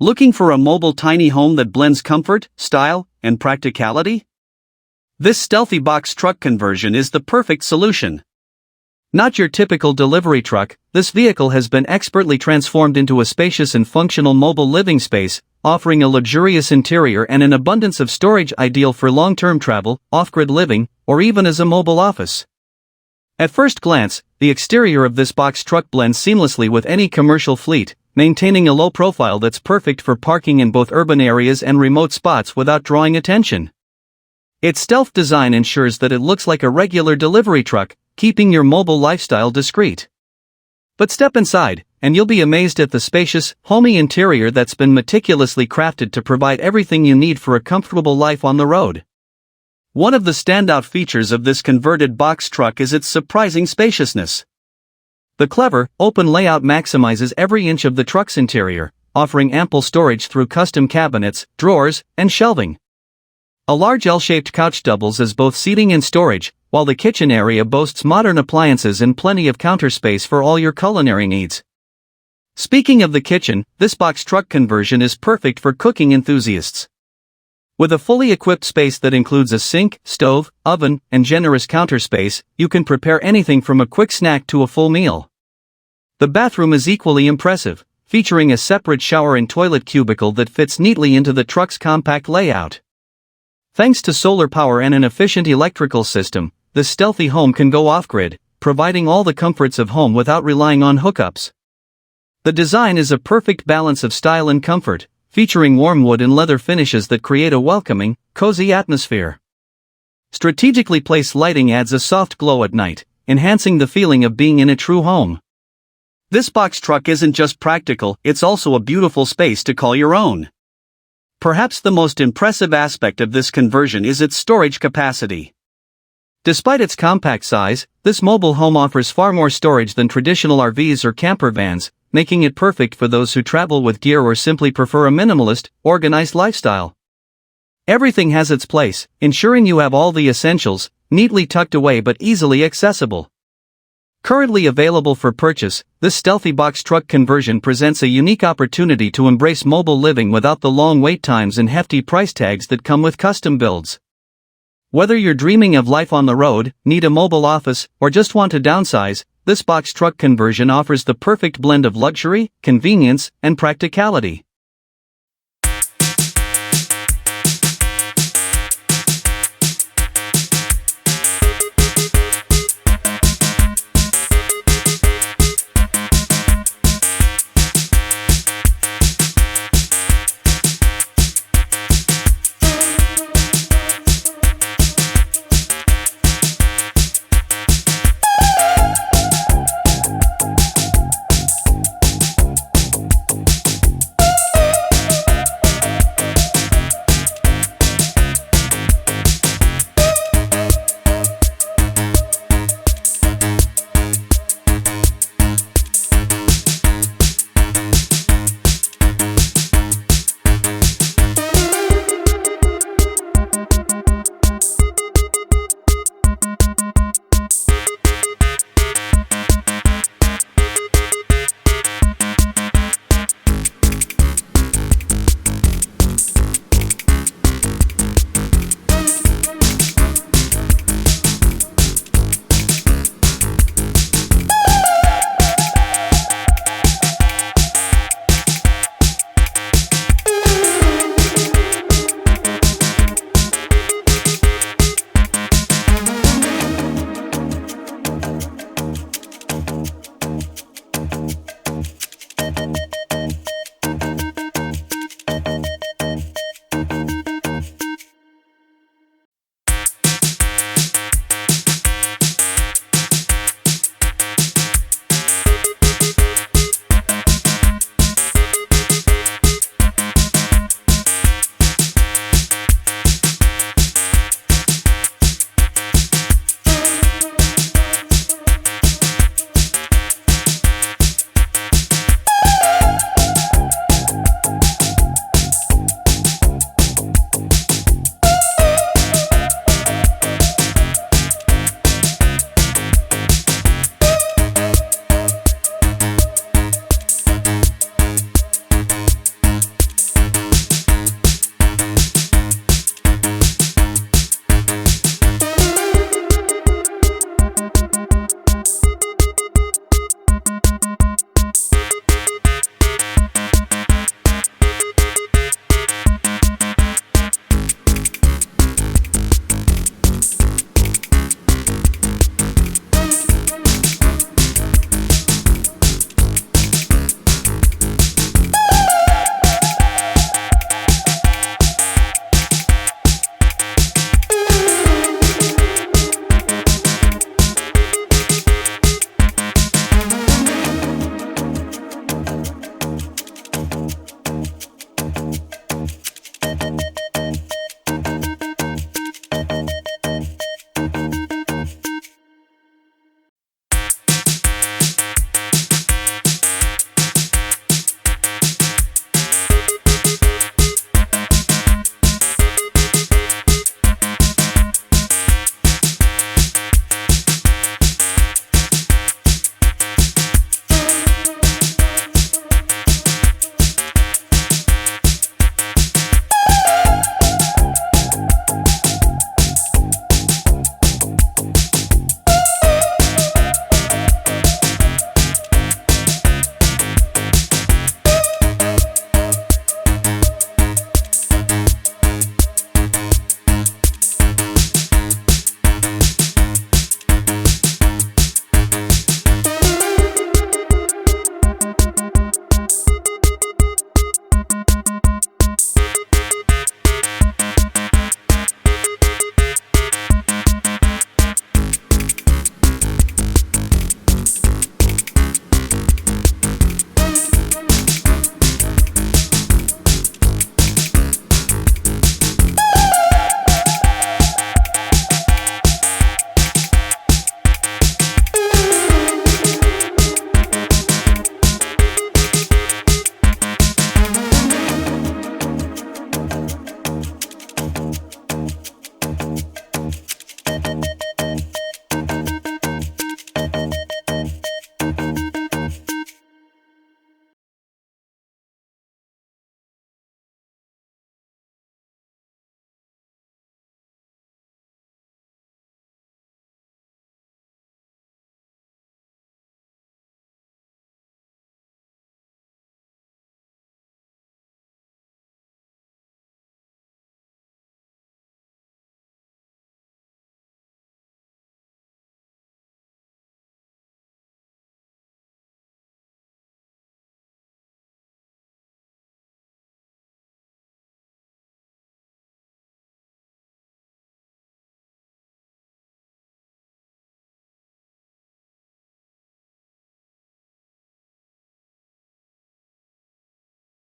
Looking for a mobile tiny home that blends comfort, style, and practicality? This Stealthy box truck conversion is the perfect solution. Not your typical delivery truck, this vehicle has been expertly transformed into a spacious and functional mobile living space, offering a luxurious interior and an abundance of storage ideal for long-term travel, off-grid living, or even as a mobile office. At first glance, the exterior of this box truck blends seamlessly with any commercial fleet, maintaining a low profile that's perfect for parking in both urban areas and remote spots without drawing attention. Its stealth design ensures that it looks like a regular delivery truck, keeping your mobile lifestyle discreet. But step inside, and you'll be amazed at the spacious, homey interior that's been meticulously crafted to provide everything you need for a comfortable life on the road. One of the standout features of this converted box truck is its surprising spaciousness. The clever, open layout maximizes every inch of the truck's interior, offering ample storage through custom cabinets, drawers, and shelving. A large L-shaped couch doubles as both seating and storage, while the kitchen area boasts modern appliances and plenty of counter space for all your culinary needs. Speaking of the kitchen, this box truck conversion is perfect for cooking enthusiasts. With a fully equipped space that includes a sink, stove, oven, and generous counter space, you can prepare anything from a quick snack to a full meal. The bathroom is equally impressive, featuring a separate shower and toilet cubicle that fits neatly into the truck's compact layout. Thanks to solar power and an efficient electrical system, the Stealthy home can go off-grid, providing all the comforts of home without relying on hookups. The design is a perfect balance of style and comfort, featuring warm wood and leather finishes that create a welcoming, cozy atmosphere. Strategically placed lighting adds a soft glow at night, enhancing the feeling of being in a true home. This box truck isn't just practical, it's also a beautiful space to call your own. Perhaps the most impressive aspect of this conversion is its storage capacity. Despite its compact size, this mobile home offers far more storage than traditional RVs or camper vans, making it perfect for those who travel with gear or simply prefer a minimalist, organized lifestyle. Everything has its place, ensuring you have all the essentials, neatly tucked away but easily accessible. Currently available for purchase, this Stealthy box truck conversion presents a unique opportunity to embrace mobile living without the long wait times and hefty price tags that come with custom builds. Whether you're dreaming of life on the road, need a mobile office, or just want to downsize, this box truck conversion offers the perfect blend of luxury, convenience, and practicality.